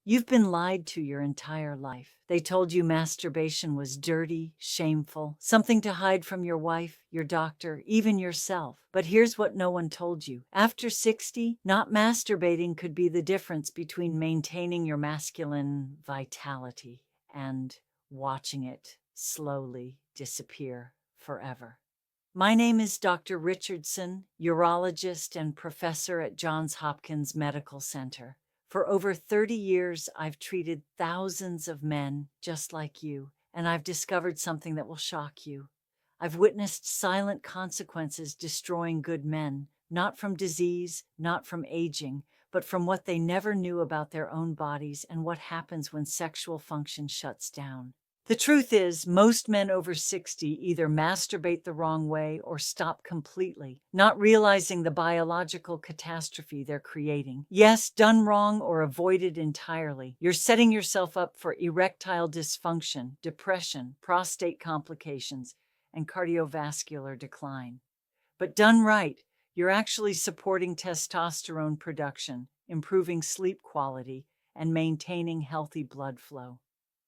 You've been lied to your entire life. They told you masturbation was dirty, shameful, something to hide from your wife, your doctor, even yourself. But here's what no one told you. After 60, not masturbating could be the difference between maintaining your masculine vitality and watching it slowly disappear forever. My name is Dr. Richardson, urologist and professor at Johns Hopkins Medical Center. For over 30 years, I've treated thousands of men just like you, and I've discovered something that will shock you. I've witnessed silent consequences destroying good men, not from disease, not from aging, but from what they never knew about their own bodies and what happens when sexual function shuts down. The truth is, most men over 60 either masturbate the wrong way or stop completely, not realizing the biological catastrophe they're creating. Yes, done wrong or avoided entirely, you're setting yourself up for erectile dysfunction, depression, prostate complications, and cardiovascular decline. But done right, you're actually supporting testosterone production, improving sleep quality, and maintaining healthy blood flow.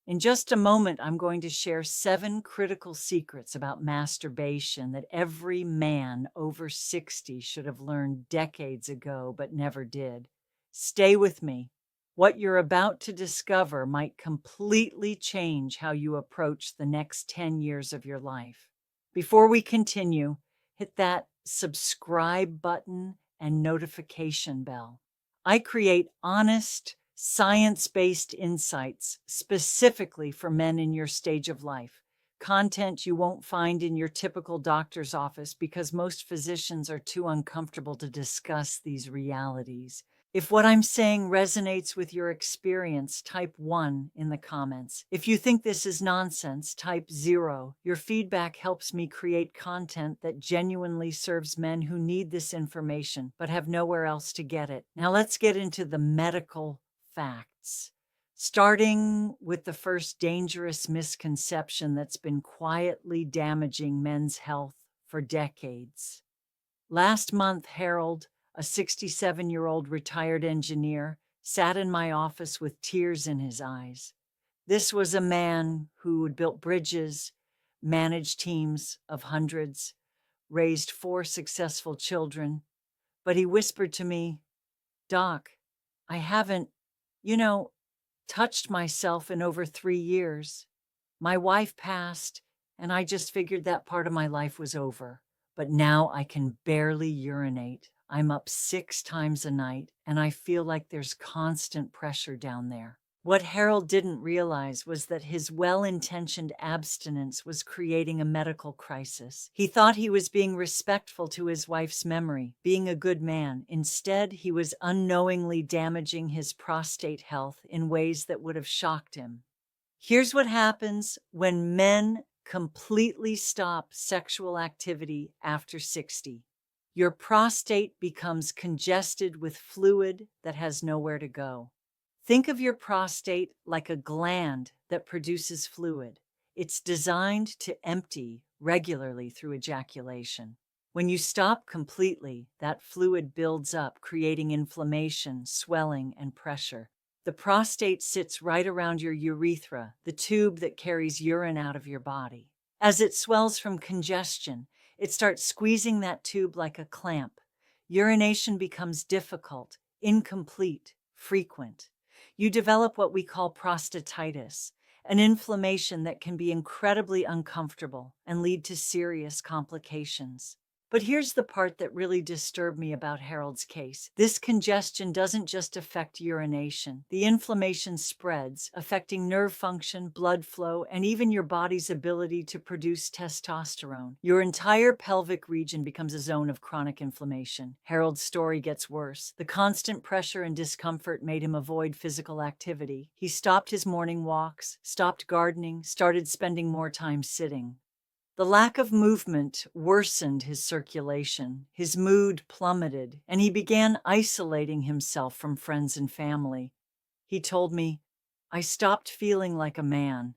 In just a moment, I'm going to share 7 critical secrets about masturbation that every man over 60 should have learned decades ago but never did. Stay with me. What you're about to discover might completely change how you approach the next 10 years of your life. Before we continue, hit that subscribe button and notification bell. I create honest, science-based insights specifically for men in your stage of life. Content you won't find in your typical doctor's office because most physicians are too uncomfortable to discuss these realities. If what I'm saying resonates with your experience, type 1 in the comments. If you think this is nonsense, type 0. Your feedback helps me create content that genuinely serves men who need this information but have nowhere else to get it. Now let's get into the medical facts. Starting with the first dangerous misconception that's been quietly damaging men's health for decades. Last month, Harold, a 67-year-old retired engineer, sat in my office with tears in his eyes. This was a man who had built bridges, managed teams of hundreds, raised 4 successful children, but he whispered to me, "Doc, I haven't, touched myself in over 3 years. My wife passed, and I just figured that part of my life was over. But now I can barely urinate. I'm up 6 times a night, and I feel like there's constant pressure down there." What Harold didn't realize was that his well-intentioned abstinence was creating a medical crisis. He thought he was being respectful to his wife's memory, being a good man. Instead, he was unknowingly damaging his prostate health in ways that would have shocked him. Here's what happens when men completely stop sexual activity after 60. Your prostate becomes congested with fluid that has nowhere to go. Think of your prostate like a gland that produces fluid. It's designed to empty regularly through ejaculation. When you stop completely, that fluid builds up, creating inflammation, swelling, and pressure. The prostate sits right around your urethra, the tube that carries urine out of your body. As it swells from congestion, it starts squeezing that tube like a clamp. Urination becomes difficult, incomplete, frequent. You develop what we call prostatitis, an inflammation that can be incredibly uncomfortable and lead to serious complications. But here's the part that really disturbed me about Harold's case. This congestion doesn't just affect urination. The inflammation spreads, affecting nerve function, blood flow, and even your body's ability to produce testosterone. Your entire pelvic region becomes a zone of chronic inflammation. Harold's story gets worse. The constant pressure and discomfort made him avoid physical activity. He stopped his morning walks, stopped gardening, started spending more time sitting. The lack of movement worsened his circulation, his mood plummeted, and he began isolating himself from friends and family. He told me, "I stopped feeling like a man.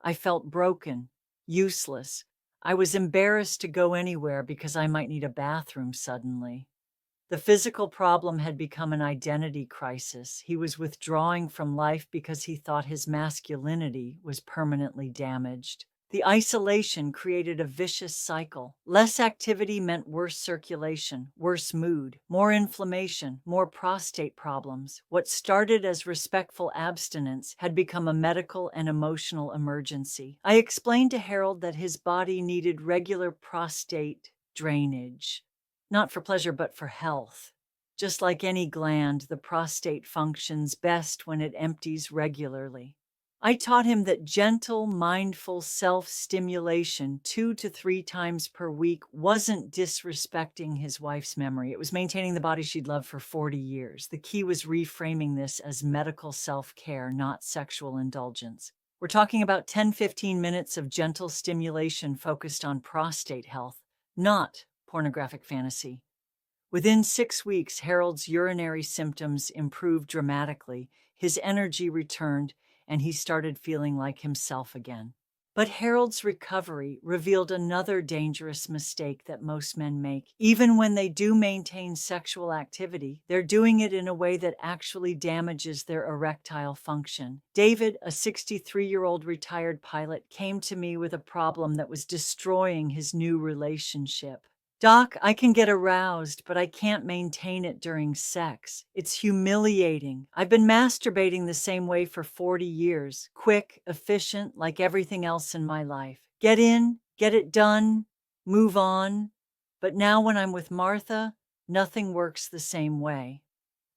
I felt broken, useless. I was embarrassed to go anywhere because I might need a bathroom suddenly." The physical problem had become an identity crisis. He was withdrawing from life because he thought his masculinity was permanently damaged. The isolation created a vicious cycle. Less activity meant worse circulation, worse mood, more inflammation, more prostate problems. What started as respectful abstinence had become a medical and emotional emergency. I explained to Harold that his body needed regular prostate drainage, not for pleasure but for health. Just like any gland, the prostate functions best when it empties regularly. I taught him that gentle, mindful self-stimulation 2 to 3 times per week wasn't disrespecting his wife's memory. It was maintaining the body she'd loved for 40 years. The key was reframing this as medical self-care, not sexual indulgence. We're talking about 10-15 minutes of gentle stimulation focused on prostate health, not pornographic fantasy. Within 6 weeks, Harold's urinary symptoms improved dramatically. His energy returned, and he started feeling like himself again. But Harold's recovery revealed another dangerous mistake that most men make. Even when they do maintain sexual activity, they're doing it in a way that actually damages their erectile function. David, a 63-year-old retired pilot, came to me with a problem that was destroying his new relationship. Doc, I can get aroused, but I can't maintain it during sex. It's humiliating. I've been masturbating the same way for 40 years. Quick, efficient, like everything else in my life. Get in, get it done, move on. But now when I'm with Martha, nothing works the same way.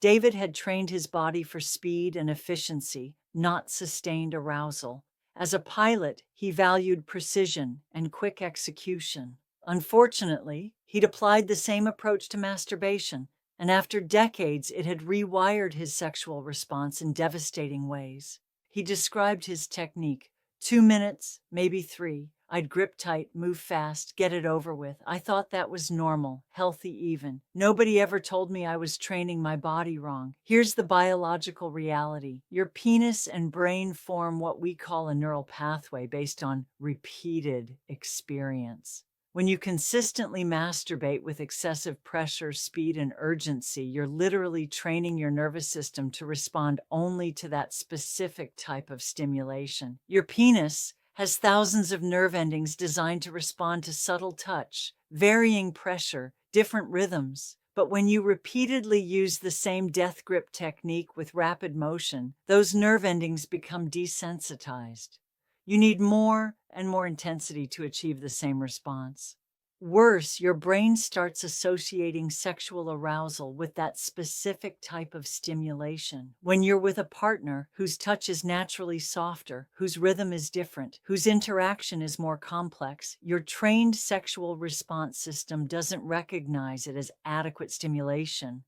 David had trained his body for speed and efficiency, not sustained arousal. As a pilot, he valued precision and quick execution. Unfortunately, he'd applied the same approach to masturbation, and after decades, it had rewired his sexual response in devastating ways. He described his technique: 2 minutes, maybe 3. I'd grip tight, move fast, get it over with. I thought that was normal, healthy even. Nobody ever told me I was training my body wrong. Here's the biological reality. Your penis and brain form what we call a neural pathway based on repeated experience. When you consistently masturbate with excessive pressure, speed, and urgency, you're literally training your nervous system to respond only to that specific type of stimulation. Your penis has thousands of nerve endings designed to respond to subtle touch, varying pressure, different rhythms. But when you repeatedly use the same death grip technique with rapid motion, those nerve endings become desensitized. You need more and more intensity to achieve the same response. Worse, your brain starts associating sexual arousal with that specific type of stimulation. When you're with a partner whose touch is naturally softer, whose rhythm is different, whose interaction is more complex, your trained sexual response system doesn't recognize it as adequate stimulation.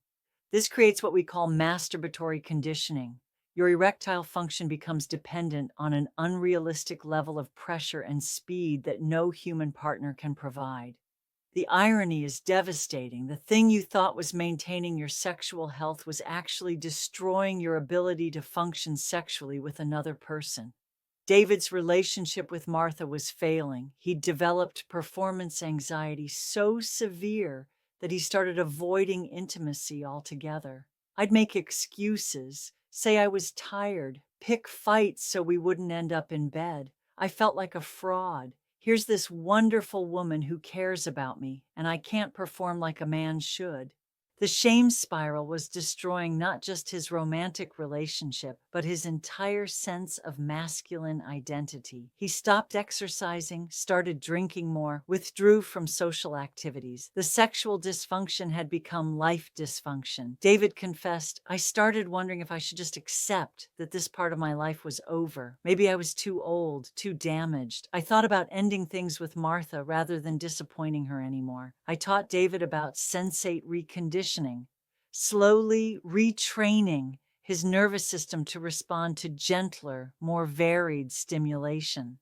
This creates what we call masturbatory conditioning. Your erectile function becomes dependent on an unrealistic level of pressure and speed that no human partner can provide. The irony is devastating. The thing you thought was maintaining your sexual health was actually destroying your ability to function sexually with another person. David's relationship with Martha was failing. He'd developed performance anxiety so severe that he started avoiding intimacy altogether. I'd make excuses, say I was tired, pick fights so we wouldn't end up in bed. I felt like a fraud. Here's this wonderful woman who cares about me, and I can't perform like a man should. The shame spiral was destroying not just his romantic relationship, but his entire sense of masculine identity. He stopped exercising, started drinking more, withdrew from social activities. The sexual dysfunction had become life dysfunction. David confessed, I started wondering if I should just accept that this part of my life was over. Maybe I was too old, too damaged. I thought about ending things with Martha rather than disappointing her anymore. I taught David about sensate reconditioning, slowly retraining his nervous system to respond to gentler, more varied stimulation.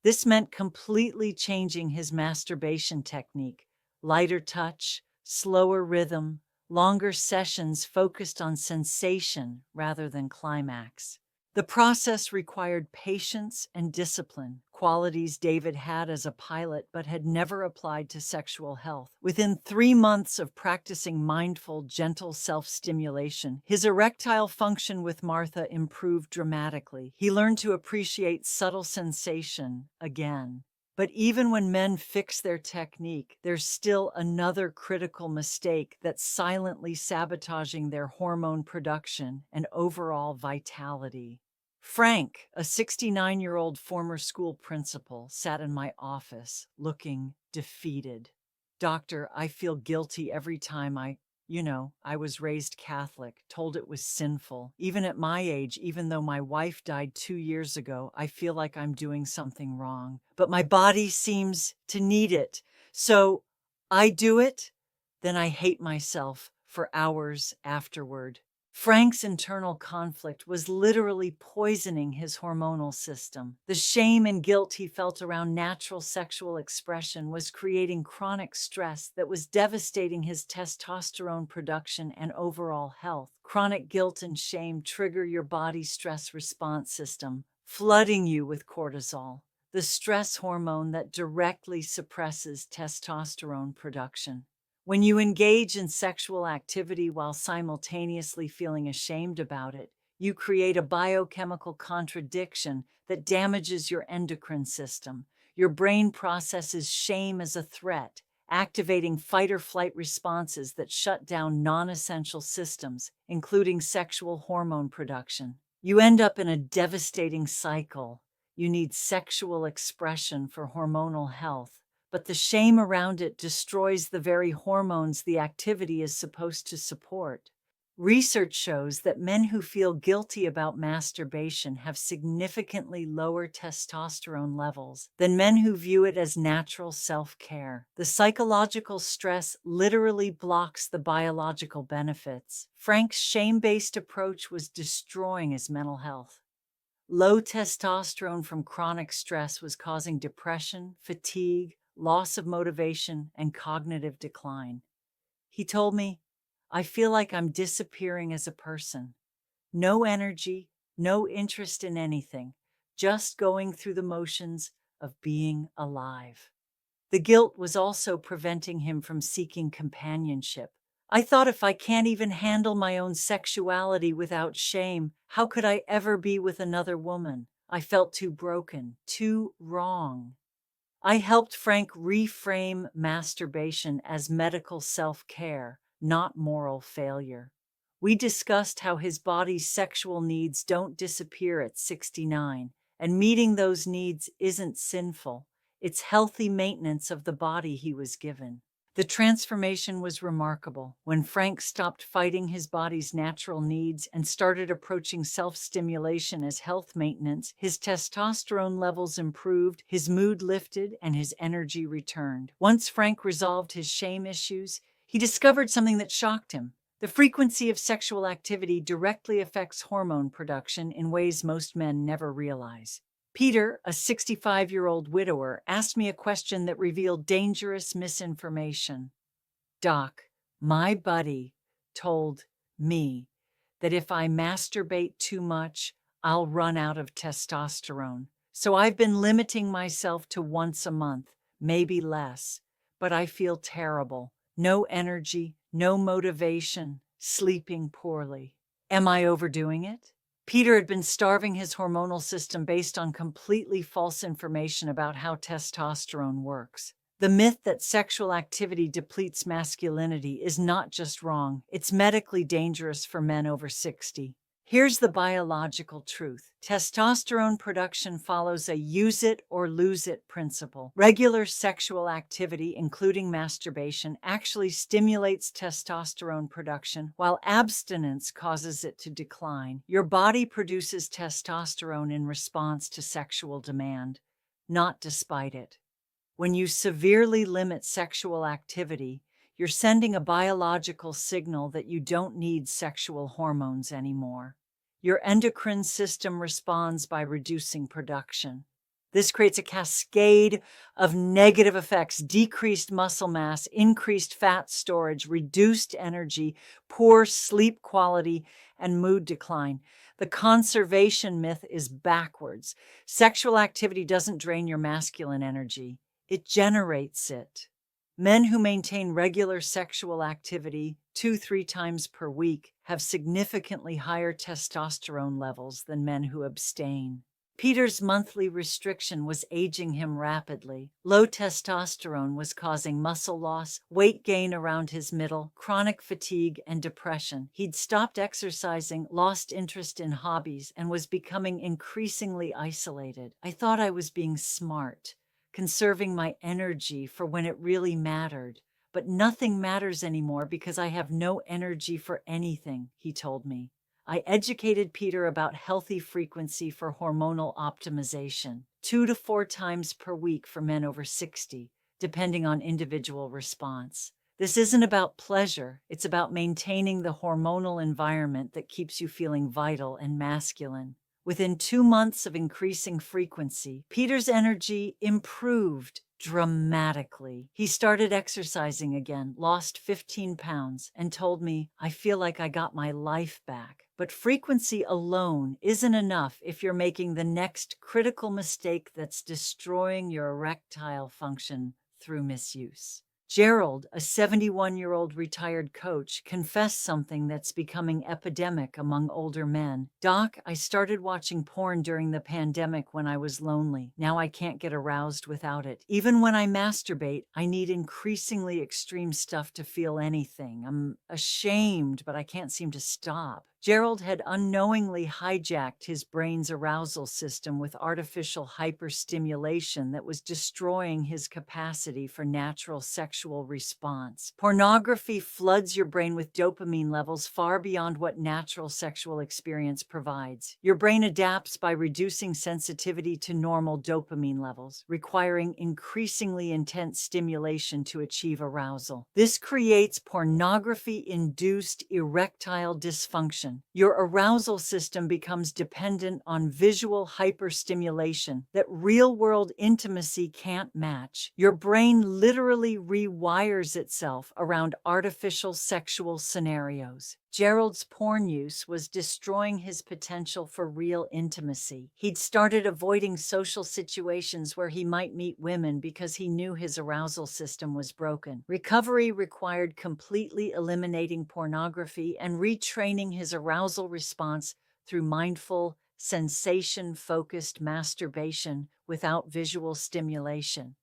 This meant completely changing his masturbation technique: lighter touch, slower rhythm, longer sessions focused on sensation rather than climax. The process required patience and discipline, qualities David had as a pilot but had never applied to sexual health. Within 3 months of practicing mindful, gentle self-stimulation, his erectile function with Martha improved dramatically. He learned to appreciate subtle sensation again. But even when men fix their technique, there's still another critical mistake that's silently sabotaging their hormone production and overall vitality. Frank, a 69-year-old former school principal, sat in my office looking defeated. Doctor, I feel guilty every time I was raised Catholic, told it was sinful. Even at my age, even though my wife died 2 years ago, I feel like I'm doing something wrong. But my body seems to need it. So I do it, then I hate myself for hours afterward. Frank's internal conflict was literally poisoning his hormonal system. The shame and guilt he felt around natural sexual expression was creating chronic stress that was devastating his testosterone production and overall health. Chronic guilt and shame trigger your body's stress response system, flooding you with cortisol, the stress hormone that directly suppresses testosterone production. When you engage in sexual activity while simultaneously feeling ashamed about it, you create a biochemical contradiction that damages your endocrine system. Your brain processes shame as a threat, activating fight-or-flight responses that shut down non-essential systems, including sexual hormone production. You end up in a devastating cycle. You need sexual expression for hormonal health, but the shame around it destroys the very hormones the activity is supposed to support. Research shows that men who feel guilty about masturbation have significantly lower testosterone levels than men who view it as natural self-care. The psychological stress literally blocks the biological benefits. Frank's shame-based approach was destroying his mental health. Low testosterone from chronic stress was causing depression, fatigue, loss of motivation, and cognitive decline. He told me, I feel like I'm disappearing as a person. No energy, no interest in anything, just going through the motions of being alive. The guilt was also preventing him from seeking companionship. I thought, if I can't even handle my own sexuality without shame, how could I ever be with another woman? I felt too broken, too wrong. I helped Frank reframe masturbation as medical self-care, not moral failure. We discussed how his body's sexual needs don't disappear at 69, and meeting those needs isn't sinful. It's healthy maintenance of the body he was given. The transformation was remarkable. When Frank stopped fighting his body's natural needs and started approaching self-stimulation as health maintenance, his testosterone levels improved, his mood lifted, and his energy returned. Once Frank resolved his shame issues, he discovered something that shocked him. The frequency of sexual activity directly affects hormone production in ways most men never realize. Peter, a 65-year-old widower, asked me a question that revealed dangerous misinformation. Doc, my buddy told me that if I masturbate too much, I'll run out of testosterone. So I've been limiting myself to once a month, maybe less, but I feel terrible. No energy, no motivation, sleeping poorly. Am I overdoing it? Peter had been starving his hormonal system based on completely false information about how testosterone works. The myth that sexual activity depletes masculinity is not just wrong, it's medically dangerous for men over 60. Here's the biological truth. Testosterone production follows a use it or lose it principle. Regular sexual activity, including masturbation, actually stimulates testosterone production, while abstinence causes it to decline. Your body produces testosterone in response to sexual demand, not despite it. When you severely limit sexual activity, you're sending a biological signal that you don't need sexual hormones anymore. Your endocrine system responds by reducing production. This creates a cascade of negative effects: decreased muscle mass, increased fat storage, reduced energy, poor sleep quality, and mood decline. The conservation myth is backwards. Sexual activity doesn't drain your masculine energy, it generates it. Men who maintain regular sexual activity 2-3 times per week have significantly higher testosterone levels than men who abstain. Peter's monthly restriction was aging him rapidly. Low testosterone was causing muscle loss, weight gain around his middle, chronic fatigue, and depression. He'd stopped exercising, lost interest in hobbies, and was becoming increasingly isolated. I thought I was being smart, conserving my energy for when it really mattered. But nothing matters anymore because I have no energy for anything, he told me. I educated Peter about healthy frequency for hormonal optimization, 2 to 4 times per week for men over 60, depending on individual response. This isn't about pleasure, it's about maintaining the hormonal environment that keeps you feeling vital and masculine. Within 2 months of increasing frequency, Peter's energy improved dramatically. He started exercising again, lost 15 pounds, and told me, "I feel like I got my life back." But frequency alone isn't enough if you're making the next critical mistake that's destroying your erectile function through misuse. Gerald, a 71-year-old retired coach, confessed something that's becoming epidemic among older men. "Doc, I started watching porn during the pandemic when I was lonely. Now I can't get aroused without it. Even when I masturbate, I need increasingly extreme stuff to feel anything. I'm ashamed, but I can't seem to stop." Gerald had unknowingly hijacked his brain's arousal system with artificial hyperstimulation that was destroying his capacity for natural sexual response. Pornography floods your brain with dopamine levels far beyond what natural sexual experience provides. Your brain adapts by reducing sensitivity to normal dopamine levels, requiring increasingly intense stimulation to achieve arousal. This creates pornography-induced erectile dysfunction. Your arousal system becomes dependent on visual hyperstimulation that real-world intimacy can't match. Your brain literally rewires itself around artificial sexual scenarios. Gerald's porn use was destroying his potential for real intimacy. He'd started avoiding social situations where he might meet women because he knew his arousal system was broken. Recovery required completely eliminating pornography and retraining his arousal response through mindful, sensation-focused masturbation without visual stimulation.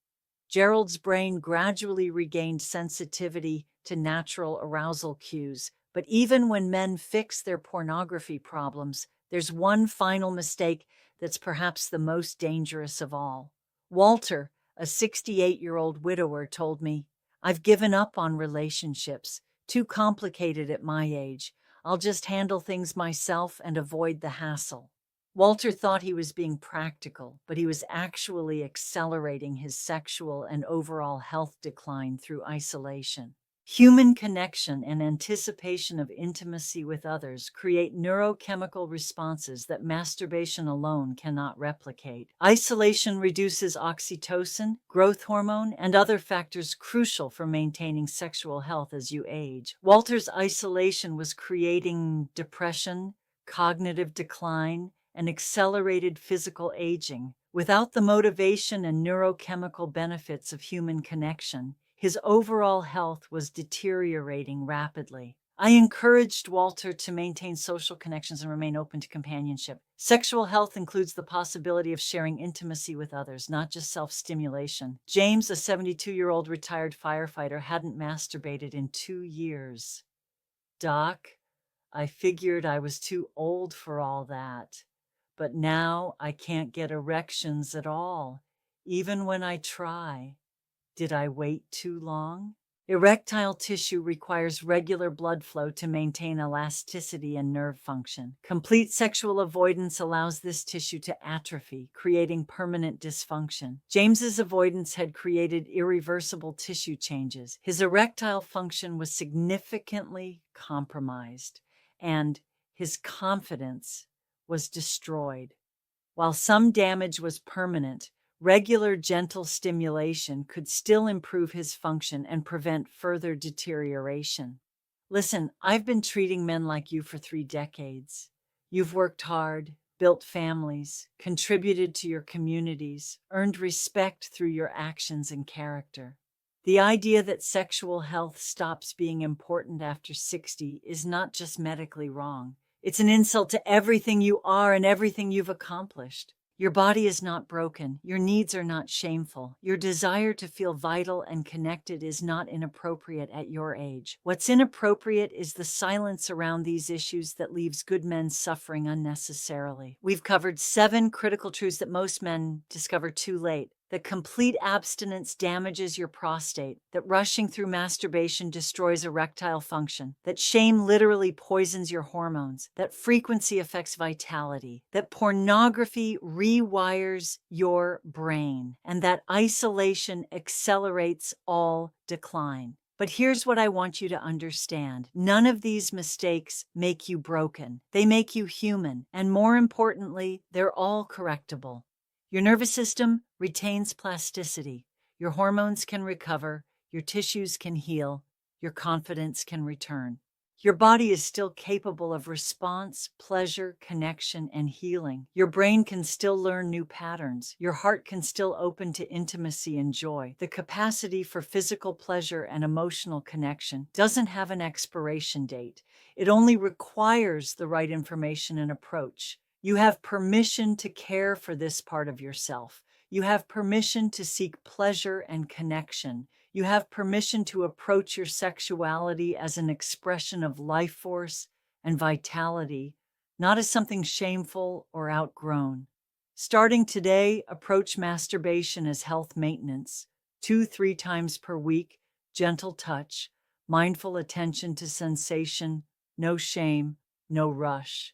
Gerald's brain gradually regained sensitivity to natural arousal cues. But even when men fix their pornography problems, there's one final mistake that's perhaps the most dangerous of all. Walter, a 68-year-old widower, told me, "I've given up on relationships. Too complicated at my age. I'll just handle things myself and avoid the hassle." Walter thought he was being practical, but he was actually accelerating his sexual and overall health decline through isolation. Human connection and anticipation of intimacy with others create neurochemical responses that masturbation alone cannot replicate. Isolation reduces oxytocin, growth hormone, and other factors crucial for maintaining sexual health as you age. Walter's isolation was creating depression, cognitive decline, and accelerated physical aging. Without the motivation and neurochemical benefits of human connection, his overall health was deteriorating rapidly. I encouraged Walter to maintain social connections and remain open to companionship. Sexual health includes the possibility of sharing intimacy with others, not just self-stimulation. James, a 72-year-old retired firefighter, hadn't masturbated in 2 years. "Doc, I figured I was too old for all that, but now I can't get erections at all, even when I try. Did I wait too long?" Erectile tissue requires regular blood flow to maintain elasticity and nerve function. Complete sexual avoidance allows this tissue to atrophy, creating permanent dysfunction. James's avoidance had created irreversible tissue changes. His erectile function was significantly compromised, and his confidence was destroyed. While some damage was permanent, Regular gentle stimulation could still improve his function and prevent further deterioration. Listen, I've been treating men like you for 3 decades. You've worked hard, built families, contributed to your communities, earned respect through your actions and character. The idea that sexual health stops being important after 60 is not just medically wrong. It's an insult to everything you are and everything you've accomplished. Your body is not broken. Your needs are not shameful. Your desire to feel vital and connected is not inappropriate at your age. What's inappropriate is the silence around these issues that leaves good men suffering unnecessarily. We've covered 7 critical truths that most men discover too late. That complete abstinence damages your prostate, that rushing through masturbation destroys erectile function, that shame literally poisons your hormones, that frequency affects vitality, that pornography rewires your brain, and that isolation accelerates all decline. But here's what I want you to understand. None of these mistakes make you broken. They make you human, and more importantly, they're all correctable. Your nervous system retains plasticity. Your hormones can recover. Your tissues can heal. Your confidence can return. Your body is still capable of response, pleasure, connection, and healing. Your brain can still learn new patterns. Your heart can still open to intimacy and joy. The capacity for physical pleasure and emotional connection doesn't have an expiration date. It only requires the right information and approach. You have permission to care for this part of yourself. You have permission to seek pleasure and connection. You have permission to approach your sexuality as an expression of life force and vitality, not as something shameful or outgrown. Starting today, approach masturbation as health maintenance, 2-3 times per week, gentle touch, mindful attention to sensation, no shame, no rush.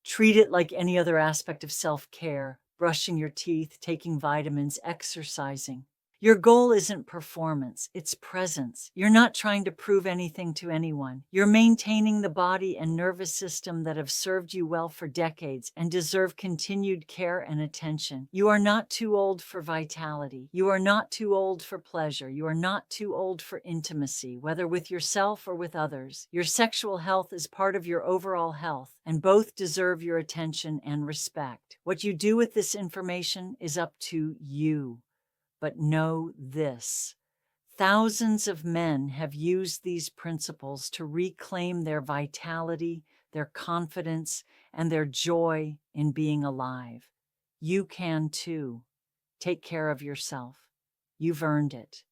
Treat it like any other aspect of self-care, brushing your teeth, taking vitamins, exercising. Your goal isn't performance, it's presence. You're not trying to prove anything to anyone. You're maintaining the body and nervous system that have served you well for decades and deserve continued care and attention. You are not too old for vitality. You are not too old for pleasure. You are not too old for intimacy, whether with yourself or with others. Your sexual health is part of your overall health, and both deserve your attention and respect. What you do with this information is up to you. But know this: thousands of men have used these principles to reclaim their vitality, their confidence, and their joy in being alive. You can too. Take care of yourself. You've earned it.